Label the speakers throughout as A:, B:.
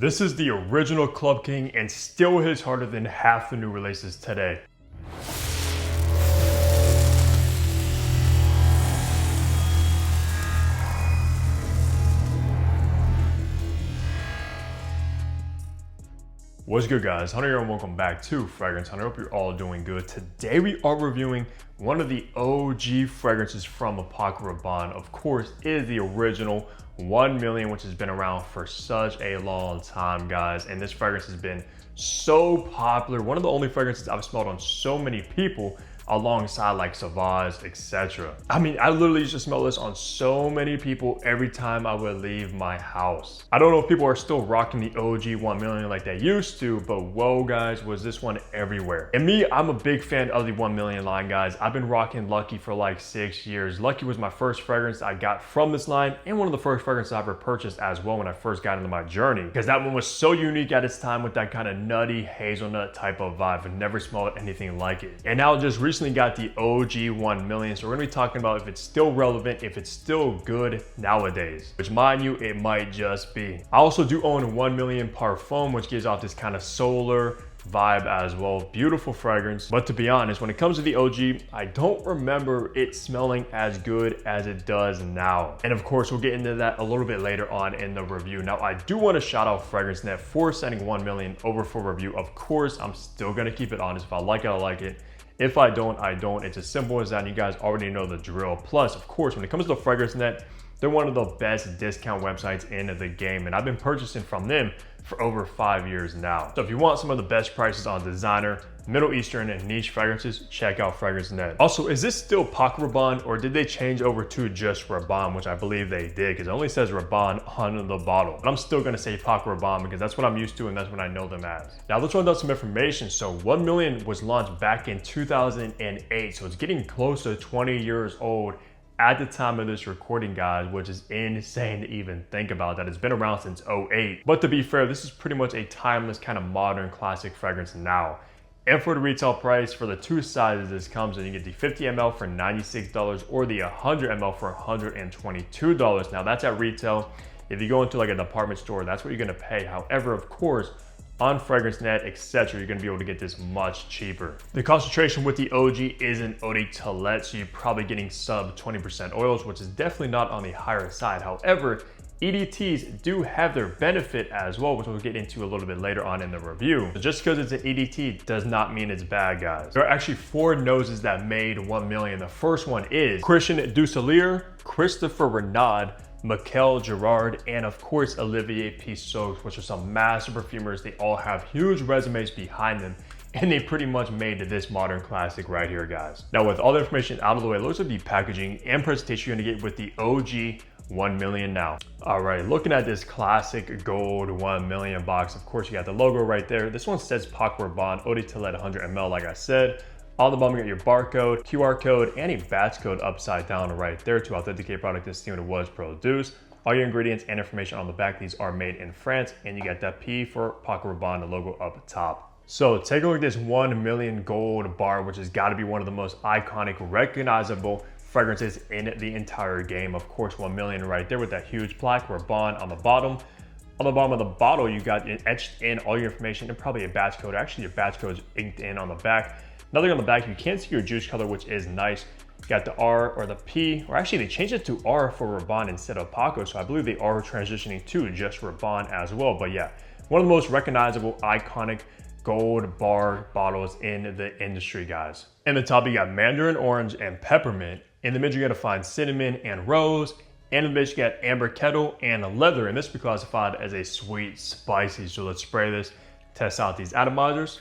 A: This is the original Club King and still hits harder than half the new releases today. What's good, guys? Hunter here and welcome back to Fragrance Hunter. I hope you're all doing good. Today we are reviewing one of the OG fragrances from Paco Rabanne. Of course, it is the original 1 million, which has been around for such a long time, guys. And this fragrance has been so popular. One of the only fragrances I've smelled on so many people alongside like sauvage, etc. I mean, I literally used to smell this on so many people every time I would leave my house. I don't know if people are still rocking the OG 1 million like they used to, but whoa, guys, was this one everywhere. And me, I'm a big fan of the 1 million line, guys. I've been rocking Lucky for like 6 years. Lucky was my first fragrance I got from this line and one of the first fragrances I ever purchased as well when I first got into my journey, because that one was so unique at its time with that kind of nutty hazelnut type of vibe. I've never smelled anything like it. And now just recently got the OG 1 million, so we're gonna be talking about if it's still relevant, if it's still good nowadays, which mind you, it might just be. I also do own 1 million parfum, which gives off this kind of solar vibe as well. Beautiful fragrance, but to be honest, when it comes to the OG, I don't remember it smelling as good as it does now. And of course, we'll get into that a little bit later on in the review. Now, I do want to shout out FragranceNet for sending 1 million over for review. Of course, I'm still gonna keep it honest. If I like it, I like it. If I don't, I don't. It's as simple as that, and you guys already know the drill. Plus, of course, when it comes to FragranceNet, they're one of the best discount websites in the game, and I've been purchasing from them for over 5 years now. So if you want some of the best prices on designer, Middle Eastern, and niche fragrances, check out FragranceNet. Also, is this still Paco Rabanne, or did they change over to just Rabanne, which I believe they did, because it only says Rabanne on the bottle. But I'm still gonna say Paco Rabanne because that's what I'm used to and that's what I know them as. Now let's run down some information. So 1 million was launched back in 2008, so it's getting close to 20 years old at the time of this recording, guys, which is insane to even think about that. It's been around since 08. But to be fair, this is pretty much a timeless kind of modern classic fragrance now. And for the retail price, for the two sizes this comes in, you get the 50 ml for $96 or the 100 ml for $122. Now that's at retail. If you go into like a department store, that's what you're gonna pay. However, of course, on FragranceNet, etc., you're gonna be able to get this much cheaper. The concentration with the OG is an eau de toilette, so you're probably getting sub 20% oils, which is definitely not on the higher side. However, EDTs do have their benefit as well, which we'll get into a little bit later on in the review. So just because it's an EDT does not mean it's bad, guys. There are actually 4 noses that made 1 million. The first one is Christian Duselier, Christopher Renaud, Michael Gerard, and of course Olivier Pissot, which are some master perfumers. They all have huge resumes behind them, and they pretty much made this modern classic right here, guys. Now, with all the information out of the way, let's look at the packaging and presentation you're gonna get with the OG 1 million now. All right, looking at this classic gold 1 million box, of course you got the logo right there. This one says Paco Rabanne eau de toilette 100 ml, like I said. On the bottom, you got your barcode, QR code, and a batch code upside down right there to authenticate product and see when it was produced. All your ingredients and information on the back, these are made in France, and you got that P for Paco Rabanne, the logo up top. So take a look at this 1 million gold bar, which has got to be one of the most iconic, recognizable fragrances in the entire game. Of course, 1 million right there with that huge plaque, Rabanne on the bottom. On the bottom of the bottle, you got it etched in all your information and probably a batch code. Actually, your batch code is inked in on the back. Nothing on the back, you can't see your juice color, which is nice. You got the R or the P, or actually they changed it to R for Rabanne instead of Paco, so I believe they are transitioning to just Rabanne as well. But yeah, one of the most recognizable, iconic gold bar bottles in the industry, guys. In the top, you got mandarin orange and peppermint. In the mid, you're gonna find cinnamon and rose. And in the mid, you got amber kettle and leather, and this will be classified as a sweet spicy. So let's spray this, test out these atomizers.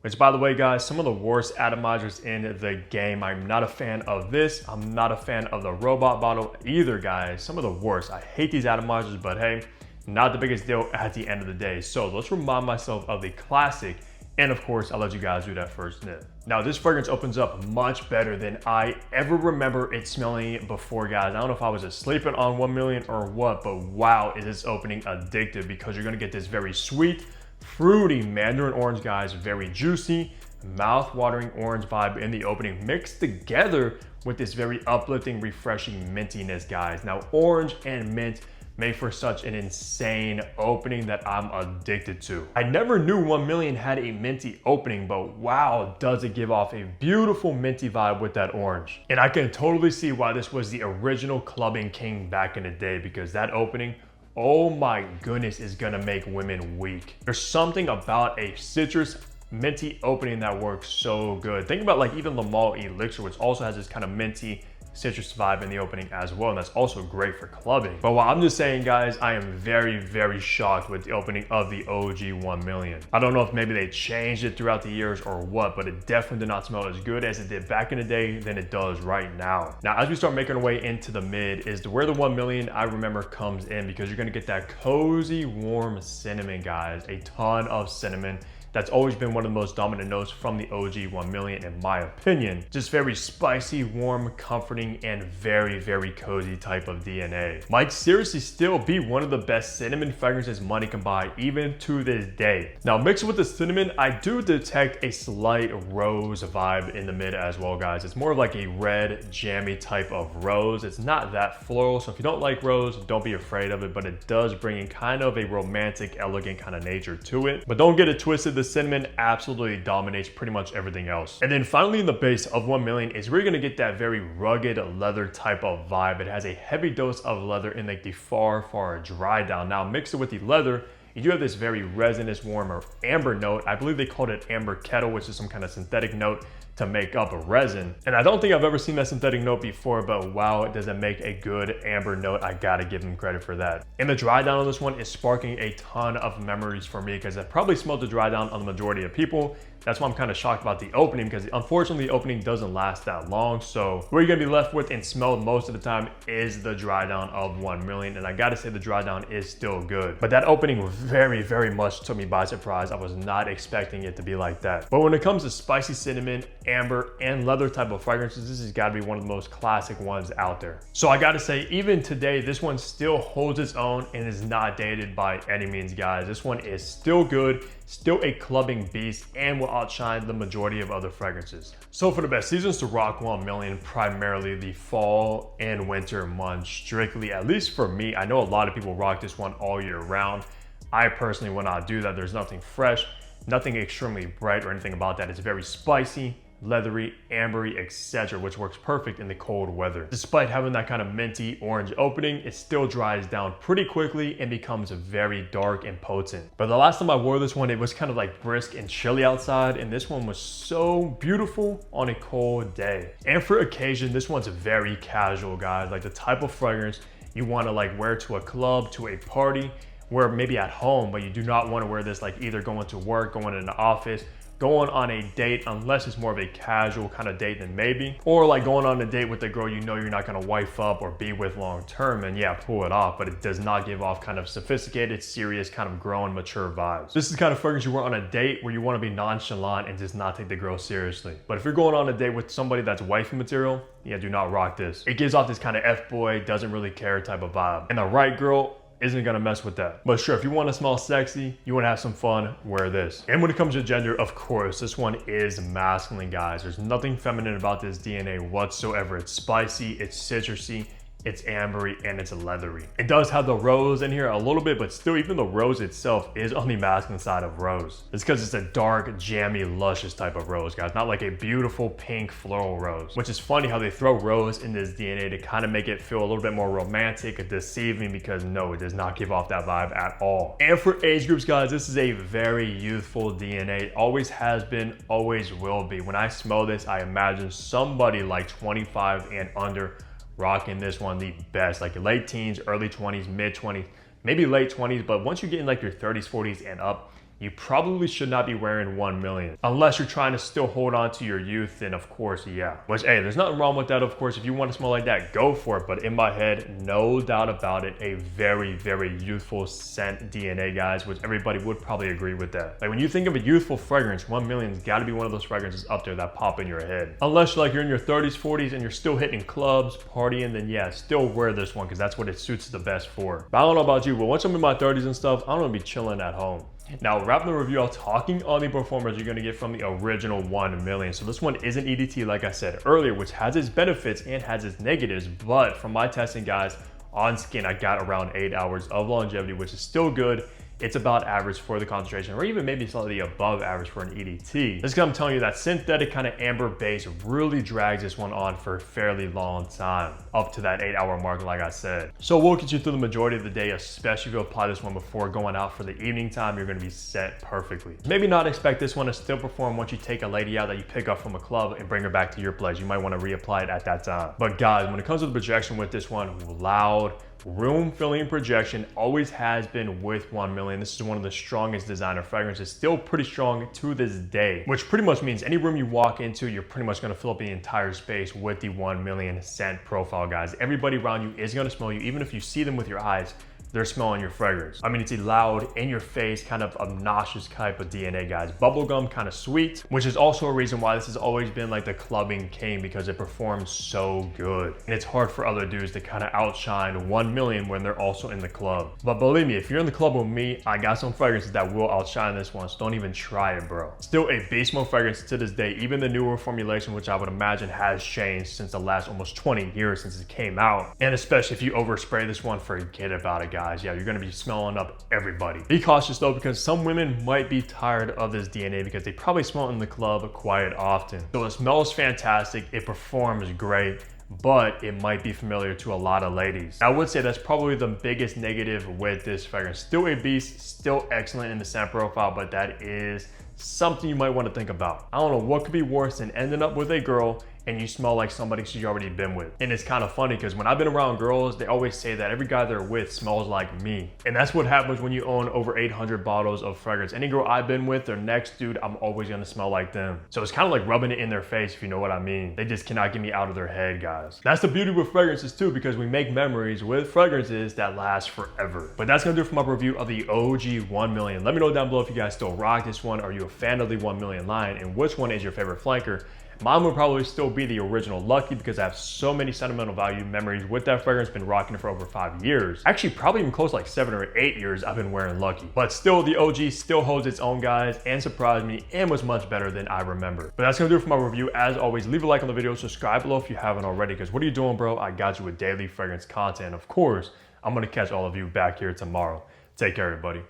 A: Which, by the way, guys, some of the worst atomizers in the game. I'm not a fan of this. I'm not a fan of the robot bottle either, guys. Some of the worst. I hate these atomizers, but hey, not the biggest deal at the end of the day. So let's remind myself of the classic. And of course, I'll let you guys do that first sniff. Now, this fragrance opens up much better than I ever remember it smelling before, guys. I don't know if I was just sleeping on 1 million or what, but wow, is this opening addictive, because you're gonna get this very sweet, fruity mandarin orange, guys, very juicy, mouth-watering orange vibe in the opening, mixed together with this very uplifting, refreshing mintiness, guys. Now, orange and mint make for such an insane opening that I'm addicted to. I never knew 1 million had a minty opening, but wow, does it give off a beautiful minty vibe with that orange. And I can totally see why this was the original clubbing king back in the day, because that opening, oh my goodness, is gonna make women weak. There's something about a citrus minty opening that works so good. Think about like even the Malt Elixir, which also has this kind of minty citrus vibe in the opening as well, and that's also great for clubbing. But what I'm just saying, guys, I am very, very shocked with the opening of the OG 1 million. I don't know if maybe they changed it throughout the years or what, but it definitely did not smell as good as it did back in the day than it does right now. Now, as we start making our way into the mid, is where the 1 million I remember comes in, because you're gonna get that cozy, warm cinnamon, guys. A ton of cinnamon. That's always been one of the most dominant notes from the OG 1 million, in my opinion. Just very spicy, warm, comforting, and very, very cozy type of DNA. Might seriously still be one of the best cinnamon fragrances money can buy, even to this day. Now, mixed with the cinnamon, I do detect a slight rose vibe in the mid as well, guys. It's more of like a red, jammy type of rose. It's not that floral, so if you don't like rose, don't be afraid of it, but it does bring in kind of a romantic, elegant kind of nature to it. But don't get it twisted, the cinnamon absolutely dominates pretty much everything else. And then finally in the base of 1 million is where you're gonna get that very rugged leather type of vibe. It has a heavy dose of leather in like the far dry down. Now mix it with the leather, you do have this very resinous, warm or amber note. I believe they called it amber kettle, which is some kind of synthetic note to make up a resin. And I don't think I've ever seen that synthetic note before, but wow, does it make a good amber note. I gotta give them credit for that. And the dry down on this one is sparking a ton of memories for me, because I probably smelled the dry down on the majority of people. That's why I'm kind of shocked about the opening, because unfortunately the opening doesn't last that long. So what you're gonna be left with and smell most of the time is the dry down of 1 million. And I gotta say the dry down is still good. But that opening very, very much took me by surprise. I was not expecting it to be like that. But when it comes to spicy cinnamon, amber, and leather type of fragrances, this has gotta be one of the most classic ones out there. So I gotta say, even today, this one still holds its own and is not dated by any means, guys. This one is still good, still a clubbing beast, and will outshine the majority of other fragrances. So for the best seasons to rock 1 million, primarily the fall and winter months strictly, at least for me. I know a lot of people rock this one all year round. I personally will not do that. There's nothing fresh, nothing extremely bright or anything about that. It's very spicy, leathery, ambery, etc., which works perfect in the cold weather. Despite having that kind of minty orange opening, it still dries down pretty quickly and becomes very dark and potent. But the last time I wore this one, it was kind of like brisk and chilly outside, and this one was so beautiful on a cold day. And for occasion, this one's very casual, guys. Like the type of fragrance you want to like wear to a club, to a party, wear maybe at home, but you do not want to wear this like either going to work, going in the office, going on a date, unless it's more of a casual kind of date, then maybe, or like going on a date with a girl you know you're not going to wife up or be with long term, and yeah, pull it off, but it does not give off kind of sophisticated, serious, kind of grown, mature vibes. This is the kind of fragrance you wear on a date where you want to be nonchalant and just not take the girl seriously. But if you're going on a date with somebody that's wifey material, yeah, do not rock this. It gives off this kind of F-boy, doesn't really care type of vibe. And the right girl isn't gonna mess with that. But sure, if you want to smell sexy, you want to have some fun, wear this. And when it comes to gender, of course, this one is masculine, guys. There's nothing feminine about this DNA whatsoever. It's spicy, it's citrusy, it's ambery, and it's leathery. It does have the rose in here a little bit, but still, even the rose itself is on the masculine side of rose. It's because it's a dark, jammy, luscious type of rose, guys. Not like a beautiful pink floral rose, which is funny how they throw rose in this DNA to kind of make it feel a little bit more romantic or deceiving, because no, it does not give off that vibe at all. And for age groups, guys, this is a very youthful DNA. It always has been, always will be. When I smell this, I imagine somebody like 25 and under rocking this one the best, like late teens, early 20s, mid 20s, maybe late 20s. But once you get in like your 30s, 40s and up, you probably should not be wearing 1 million unless you're trying to still hold on to your youth. And of course, yeah, which, hey, there's nothing wrong with that. Of course, if you want to smell like that, go for it. But in my head, no doubt about it, a very, very youthful scent DNA, guys, which everybody would probably agree with that. Like when you think of a youthful fragrance, 1 million's got to be one of those fragrances up there that pop in your head. Unless like you're in your 30s, 40s and you're still hitting clubs, partying, then yeah, still wear this one because that's what it suits the best for. But I don't know about you, but once I'm in my 30s and stuff, I don't want to be chilling at home. Now, wrapping the review out, talking on the performers you're going to get from the original 1 million. So this one is an EDT, like I said earlier, which has its benefits and has its negatives. But from my testing, guys, on skin, I got around 8 hours of longevity, which is still good. It's about average for the concentration, or even maybe slightly above average for an EDT. This is because I'm telling you that synthetic kind of amber base really drags this one on for a fairly long time, up to that 8 hour mark, like I said. So we'll get you through the majority of the day, especially if you apply this one before going out for the evening time. You're gonna be set perfectly. Maybe not expect this one to still perform once you take a lady out that you pick up from a club and bring her back to your place. You might want to reapply it at that time. But guys, when it comes to the projection with this one, loud, room filling projection, always has been with 1 million. This is one of the strongest designer fragrances, still pretty strong to this day, which pretty much means any room you walk into, you're pretty much gonna fill up the entire space with the 1 million scent profile, guys. Everybody around you is gonna smell you, even if you see them with your eyes. They're smelling your fragrance. I mean, it's a loud, in your face, kind of obnoxious type of DNA, guys. Bubblegum, kind of sweet, which is also a reason why this has always been like the clubbing king, because it performs so good. And it's hard for other dudes to kind of outshine 1 million when they're also in the club. But believe me, if you're in the club with me, I got some fragrances that will outshine this one, so don't even try it, bro. Still a beast mode fragrance to this day, even the newer formulation, which I would imagine has changed since the last almost 20 years since it came out. And especially if you overspray this one, forget about it, guys. Yeah, you're gonna be smelling up everybody. Be cautious though, because some women might be tired of this DNA because they probably smell it in the club quite often. So it smells fantastic, it performs great, but it might be familiar to a lot of ladies. I would say that's probably the biggest negative with this fragrance. Still a beast, still excellent in the scent profile, but that is something you might want to think about. I don't know what could be worse than ending up with a girl and you smell like somebody she's already been with. And it's kind of funny because when I've been around girls, they always say that every guy they're with smells like me. And that's what happens when you own over 800 bottles of fragrance. Any girl I've been with, their next dude, I'm always gonna smell like them. So it's kind of like rubbing it in their face, if you know what I mean. They just cannot get me out of their head, guys. That's the beauty with fragrances too, because we make memories with fragrances that last forever. But that's gonna do it for my review of the OG 1 million. Let me know down below if you guys still rock this one. Are you a fan of the 1 million line? And which one is your favorite flanker? Mine would probably still be the original Lucky, because I have so many sentimental value memories with that fragrance. Been rocking it for over 5 years. Actually, probably even close to like 7 or 8 years I've been wearing Lucky. But still, the OG still holds its own, guys, and surprised me and was much better than I remember. But that's gonna do it for my review. As always, leave a like on the video, subscribe below if you haven't already, because what are you doing, bro? I got you with daily fragrance content. Of course, I'm gonna catch all of you back here tomorrow. Take care, everybody.